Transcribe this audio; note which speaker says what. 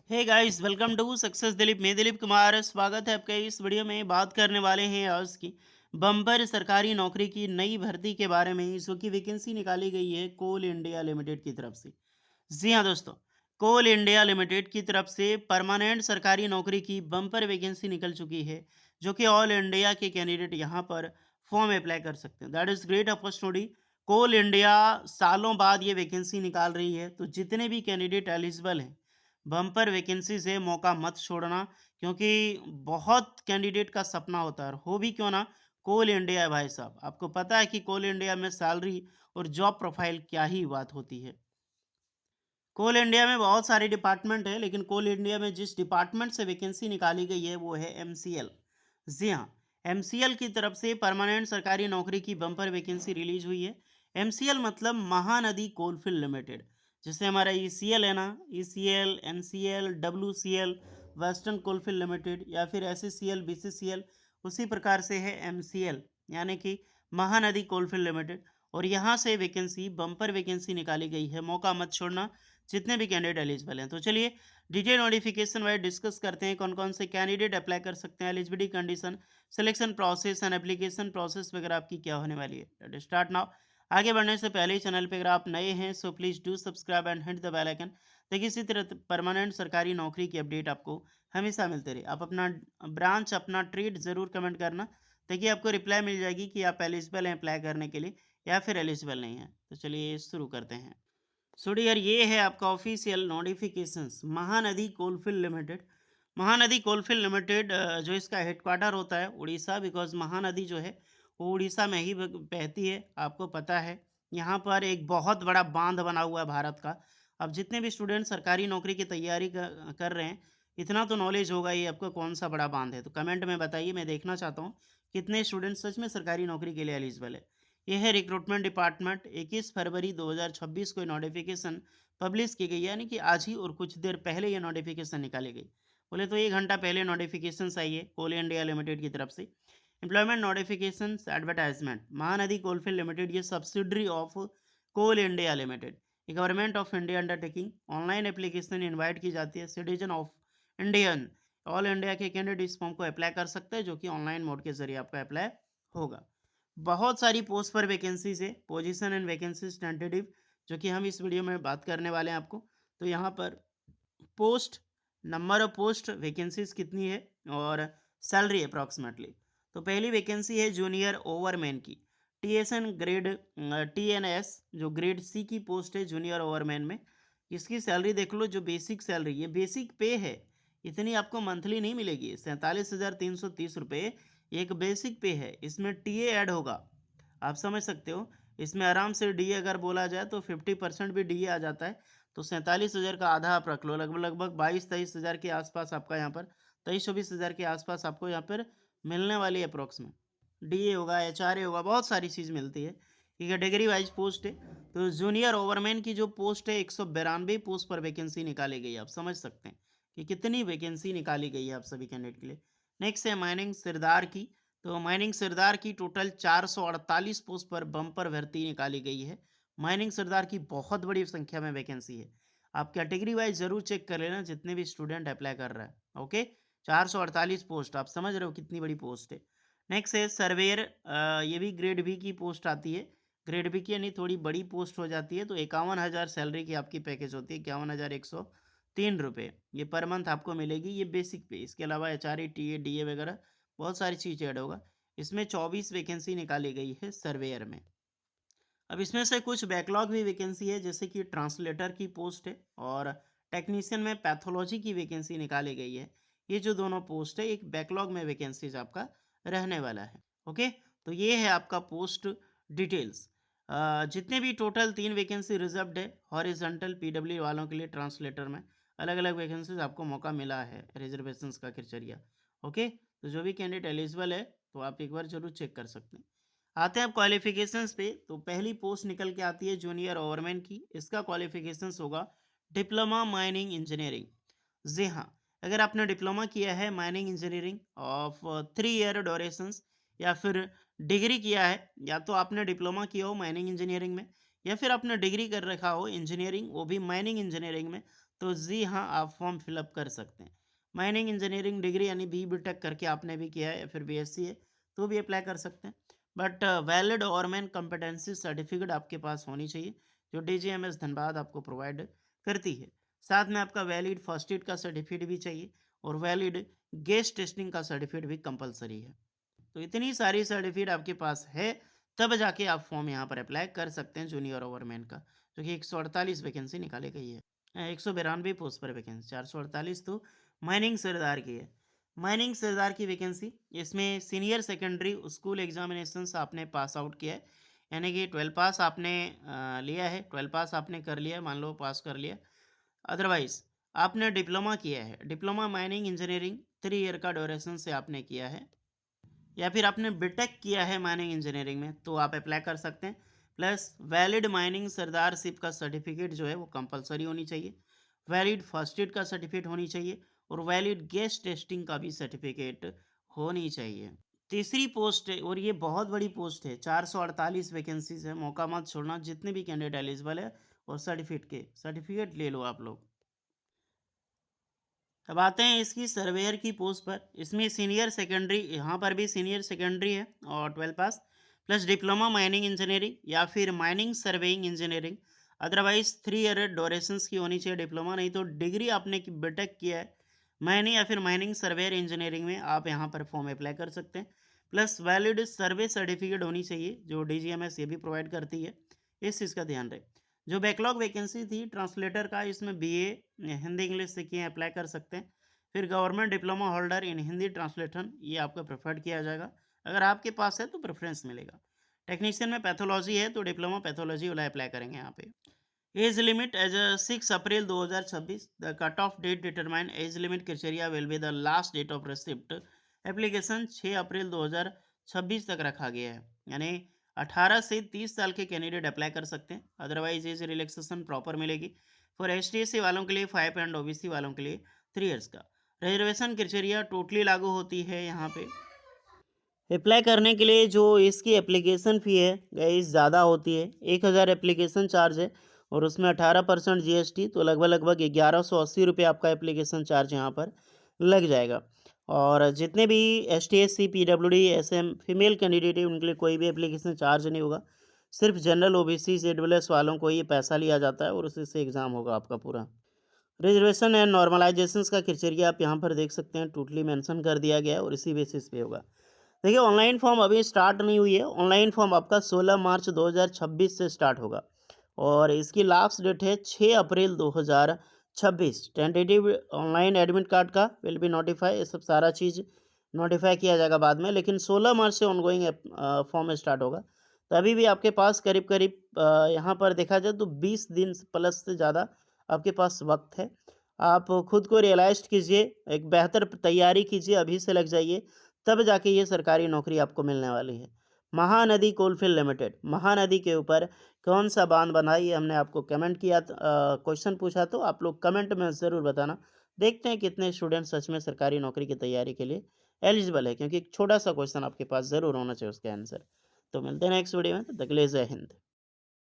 Speaker 1: Hey guys, welcome to success Dilip. मैं दिलीप कुमार, स्वागत है आपका। इस वीडियो में बात करने वाले हैं आज की बम्पर सरकारी नौकरी की नई भर्ती के बारे में, जो कि वैकेंसी निकाली गई है कोल इंडिया लिमिटेड की तरफ से। जी हाँ दोस्तों, कोल इंडिया लिमिटेड की तरफ से परमानेंट सरकारी नौकरी की बम्पर वैकेंसी निकल चुकी है, जो कि ऑल इंडिया के कैंडिडेट यहाँ पर फॉर्म अप्लाई कर सकते हैं। That is great opportunity. Coal India सालों बाद ये वैकेंसी निकाल रही है, तो जितने भी कैंडिडेट एलिजिबल हैं, बम्पर वैकेंसी से मौका मत छोड़ना, क्योंकि बहुत कैंडिडेट का सपना होता है, और हो भी क्यों ना, कोल इंडिया है भाई साहब। आपको पता है कि कोल इंडिया में सैलरी और जॉब प्रोफाइल क्या ही बात होती है। कोल इंडिया में बहुत सारे डिपार्टमेंट है, लेकिन कोल इंडिया में जिस डिपार्टमेंट से वैकेंसी निकाली गई है वो है एमसीएल। जी हाँ, एमसीएल की तरफ से परमानेंट सरकारी नौकरी की बम्पर वैकेंसी रिलीज हुई है। एमसीएल मतलब महानदी कोलफील्ड लिमिटेड। जैसे हमारा ईसीएल है ना, ECL, NCL, WCL, western coalfield limited, या फिर एससीसीएल, बीसीसीएल, उसी प्रकार से है एमसीएल, यानी कि महानदी कोलफील्ड लिमिटेड। और यहाँ से वैकेंसी बम्पर वैकेंसी निकाली गई है, मौका मत छोड़ना जितने भी कैंडिडेट एलिजिबल हैं। तो चलिए डिटेल नोटिफिकेशन वाइज डिस्कस करते हैं, कौन कौन से कैंडिडेट अप्लाई कर सकते हैं, eligibility condition, selection process and application process वगैरह आपकी क्या होने वाली है। Let start now. आगे बढ़ने से पहले चैनल पे अगर आप नए हैं so please do subscribe and hit the bell icon, ताकि इसी तरह परमानेंट सरकारी नौकरी की अपडेट आपको हमेशा मिलते रहे। आप अपना ब्रांच, अपना ट्रेड ज़रूर कमेंट करना, ताकि आपको रिप्लाई मिल जाएगी कि आप एलिजिबल हैं अप्लाई करने के लिए या फिर एलिजिबल नहीं हैं। तो चलिए शुरू करते हैं। सो डियर, ये है आपका official notifications Mahanadi Coalfield limited. Mahanadi Coalfield limited, जो इसका हेडक्वार्टर होता है उड़ीसा, बिकॉज महानदी जो है वो उड़ीसा में ही बहती है, आपको पता है। यहाँ पर एक बहुत बड़ा बांध बना हुआ है भारत का। अब जितने भी स्टूडेंट सरकारी नौकरी की तैयारी कर रहे हैं, इतना तो नॉलेज होगा ही आपको कौन सा बड़ा बांध है। तो कमेंट में बताइए, मैं देखना चाहता हूँ कितने स्टूडेंट सच में सरकारी नौकरी के लिए एलिजिबल है। यह है रिक्रूटमेंट डिपार्टमेंट। 21 फरवरी 2026 को नोटिफिकेशन पब्लिश की गई, यानी कि आज ही और कुछ देर पहले ये नोटिफिकेशन निकाली गई। बोले तो 1 घंटा पहले नोटिफिकेशन आई है कोल इंडिया लिमिटेड की तरफ से। Employment notification advertisement, Mahanadi Coalfield Limited ये subsidiary of Coal India Limited, government of India undertaking. Online application invite की जाती है citizen of Indian. All India के कैंडिडेट इस फॉर्म को अप्लाई कर सकते हैं, जो कि ऑनलाइन मोड के जरिए आपका अप्लाई होगा। बहुत सारी पोस्ट पर वैकेंसीज है, पोजीशन एंड वैकेंसीज टेंटेटिव, जो कि हम इस वीडियो में बात करने वाले हैं आपको। तो यहाँ पर post, number of post, vacancies कितनी है और सैलरी अप्रॉक्सीमेटली। तो पहली वैकेंसी है जूनियर ओवरमैन की, टीएसएन ग्रेड, टीएनएस, जो ग्रेड सी की पोस्ट है जूनियर ओवरमैन में। इसकी सैलरी देख लो, जो बेसिक सैलरी, ये बेसिक पे है, इतनी आपको मंथली नहीं मिलेगी। 47,330 रुपये एक बेसिक पे है, इसमें टीए ऐड होगा, आप समझ सकते हो। इसमें आराम से डीए अगर बोला जाए तो 50% भी डीए आ जाता है। तो 47,000 का आधा आप रख लो, लगभग लगभग 22-23 हज़ार के आसपास आपका यहाँ पर, 23-24 हज़ार के आसपास आपको यहाँ पर मिलने वाली है अप्रोक्सीमेट। डीए होगा, एचआरए होगा, बहुत सारी चीज़ मिलती है। ये कैटेगरी वाइज पोस्ट है। तो जूनियर ओवरमैन की जो पोस्ट है, 192 पोस्ट पर वैकेंसी निकाली गई है। आप समझ सकते हैं कि कितनी वैकेंसी निकाली गई है आप सभी कैंडिडेट के लिए। नेक्स्ट है माइनिंग सरदार की। तो माइनिंग सरदार की टोटल 448 पोस्ट पर बम्पर भर्ती निकाली गई है। माइनिंग सरदार की बहुत बड़ी संख्या में वैकेंसी है। आप कैटेगरी वाइज जरूर चेक कर लेना, जितने भी स्टूडेंट अप्लाई कर रहा है। ओके, 448 पोस्ट, आप समझ रहे हो कितनी बड़ी पोस्ट है। नेक्स्ट है सर्वेयर, ये भी ग्रेड बी की पोस्ट आती है। ग्रेड बी की यानी थोड़ी बड़ी पोस्ट हो जाती है। तो 51,000 सैलरी की आपकी पैकेज होती है, 51,103 रुपये ये पर मंथ आपको मिलेगी, ये बेसिक पे। इसके अलावा H R A, T A, D A वगैरह बहुत सारी चीज़ ऐड होगा। इसमें 24 वैकेंसी निकाली गई है सर्वेयर में। अब इसमें से कुछ बैकलॉग भी वैकेंसी है, जैसे कि ट्रांसलेटर की पोस्ट है, और टेक्नीशियन में पैथोलॉजी की वैकेंसी निकाली गई है। ये जो दोनों पोस्ट है, एक बैकलॉग में वैकेंसीज आपका रहने वाला है। ओके, तो ये है आपका पोस्ट डिटेल्स। जितने भी टोटल 3 वैकेंसी रिजर्व्ड है हॉरिजॉन्टल पीडब्ल्यू वालों के लिए, ट्रांसलेटर में अलग अलग वैकेंसीज आपको मौका मिला है रिजर्वेशंस का क्राइटेरिया। ओके, तो जो भी कैंडिडेट एलिजिबल है, तो आप एक बार जरूर चेक कर सकते हैं। आते हैं अब क्वालिफिकेशंस पे। तो पहली पोस्ट निकल के आती है जूनियर ओवरमैन की। इसका क्वालिफिकेशंस होगा डिप्लोमा माइनिंग इंजीनियरिंग। जी हाँ, अगर आपने डिप्लोमा किया है mining engineering of 3 year durations, या फिर डिग्री किया है, या तो आपने डिप्लोमा किया हो माइनिंग इंजीनियरिंग में, या फिर आपने डिग्री कर रखा हो इंजीनियरिंग, वो भी माइनिंग इंजीनियरिंग में, तो जी हाँ, आप फॉर्म फिलअप कर सकते हैं। माइनिंग इंजीनियरिंग डिग्री यानी BTech करके आपने भी किया है या फिर BSc है, तो भी अप्लाई कर सकते हैं। बट वैलिड ओवरमैन कॉम्पिटेंसी सर्टिफिकेट आपके पास होनी चाहिए, जो DGMS धनबाद आपको प्रोवाइड करती है। साथ में आपका वैलिड फर्स्ट एड का सर्टिफिकेट भी चाहिए और वैलिड गैस टेस्टिंग का सर्टिफिकेट भी कंपलसरी है। तो इतनी सारी सर्टिफिकेट आपके पास है, तब जाके आप फॉर्म यहाँ पर अप्लाई कर सकते हैं जूनियर ओवरमैन का, जो कि 148 वैकेंसी निकाली गई है। 192 पोस्ट पर वैकेंसी, 448 तो माइनिंग सरदार की है। माइनिंग सरदार की वैकेंसी, इसमें सीनियर सेकेंडरी स्कूल एग्जामिनेशंस आपने पास आउट किया है, यानी कि 12 पास आपने लिया है, 12 पास आपने कर लिया, मान लो पास कर लिया। अदरवाइज आपने डिप्लोमा किया है, डिप्लोमा माइनिंग इंजीनियरिंग 3 ईयर का ड्यूरेशन से आपने किया है, या फिर आपने बीटेक किया है माइनिंग इंजीनियरिंग में, तो आप अप्लाई कर सकते हैं। प्लस वैलिड माइनिंग सरदारशिप का सर्टिफिकेट जो है वो कंपलसरी होनी चाहिए, वैलिड फर्स्ट एड का सर्टिफिकेट होनी चाहिए और वैलिड गैस टेस्टिंग का भी सर्टिफिकेट होनी चाहिए। तीसरी पोस्ट है और ये बहुत बड़ी पोस्ट है, 448 वैकेंसीज है, मौका मत छोड़ना, जितने भी कैंडिडेट एलिजिबल है और सर्टिफिकेट ले लो आप लोग। अब आते हैं इसकी सर्वेयर की पोस्ट पर। इसमें सीनियर सेकेंडरी, यहाँ पर भी सीनियर सेकेंडरी है और 12 पास, प्लस डिप्लोमा माइनिंग इंजीनियरिंग या फिर mining surveying engineering. Otherwise 3 year durations की होनी चाहिए डिप्लोमा, नहीं तो डिग्री आपने बीटेक किया है माइनिंग या फिर माइनिंग सर्वेयर इंजीनियरिंग में, आप यहाँ पर फॉर्म अप्लाई कर सकते हैं। प्लस वैलिड सर्वे सर्टिफिकेट होनी चाहिए, जो DGMS ये भी प्रोवाइड करती है, इस चीज़ का ध्यान रहे। जो बैकलॉग वैकेंसी थी ट्रांसलेटर का, इसमें BA हिंदी इंग्लिश से किए अप्लाई कर सकते हैं। फिर government diploma holder in Hindi translation, ये आपका प्रेफर्ड किया जाएगा, अगर आपके पास है तो प्रेफरेंस मिलेगा। टेक्नीशियन में पैथोलॉजी है तो डिप्लोमा पैथोलॉजी वाला अप्लाई करेंगे यहाँ पे। Age limit as 6 April 2026, the cut off date determine age limit criteria will be the last date of receipt application 6 April 2026 तक रखा गया है, यानी 18 से 30 साल के कैंडिडेट अप्लाई कर सकते हैं। अदरवाइज एज रिलैक्सेशन प्रॉपर मिलेगी फॉर STSC वालों के लिए 5 एंड OBC वालों के लिए 3 इयर्स का। रिजर्वेशन क्राइटेरिया टोटली लागू होती है यहाँ पे। अप्लाई करने के लिए जो इसकी एप्लीकेशन फ़ी है गाइस ज़्यादा होती है, 1000 एप्लीकेशन चार्ज है और उसमें 18% GST, तो लगभग 1180 रुपये आपका एप्लीकेशन चार्ज यहाँ पर लग जाएगा। और जितने भी STSC PWD SM female candidate है उनके लिए कोई भी एप्लीकेशन चार्ज नहीं होगा, सिर्फ जनरल OBC ZSS वालों को ये पैसा लिया जाता है और उसी से एग्ज़ाम होगा आपका पूरा। रिजर्वेशन एंड नॉर्मलाइजेशंस का क्राइटेरिया आप यहाँ पर देख सकते हैं, टोटली मेंशन कर दिया गया है और इसी बेसिस पे होगा। देखिए ऑनलाइन फॉर्म अभी स्टार्ट नहीं हुई है, ऑनलाइन फॉर्म आपका 16 मार्च 2026 से स्टार्ट होगा और इसकी लास्ट डेट है 6 April 2026। Tentative online admit card का विल बी नोटिफाई, ये सब सारा चीज़ नोटिफाई किया जाएगा बाद में, लेकिन 16 मार्च से ऑनगोइंग फॉर्म स्टार्ट होगा। तो अभी भी आपके पास करीब करीब यहाँ पर देखा जाए तो 20 दिन प्लस से ज़्यादा आपके पास वक्त है। आप खुद को रियलाइज़ कीजिए, एक बेहतर तैयारी कीजिए, अभी से लग जाइए, तब जाके ये सरकारी नौकरी आपको मिलने वाली है। महानदी कोलफील्ड लिमिटेड, महानदी के ऊपर कौन सा बांध बना, ये हमने आपको कमेंट किया, क्वेश्चन पूछा, तो आप लोग कमेंट में ज़रूर बताना। देखते हैं कितने स्टूडेंट सच में सरकारी नौकरी की तैयारी के लिए एलिजिबल है, क्योंकि एक छोटा सा क्वेश्चन आपके पास ज़रूर होना चाहिए उसका आंसर। तो मिलते हैं नेक्स्ट वीडियो में, तब तक के लिए जय हिंद।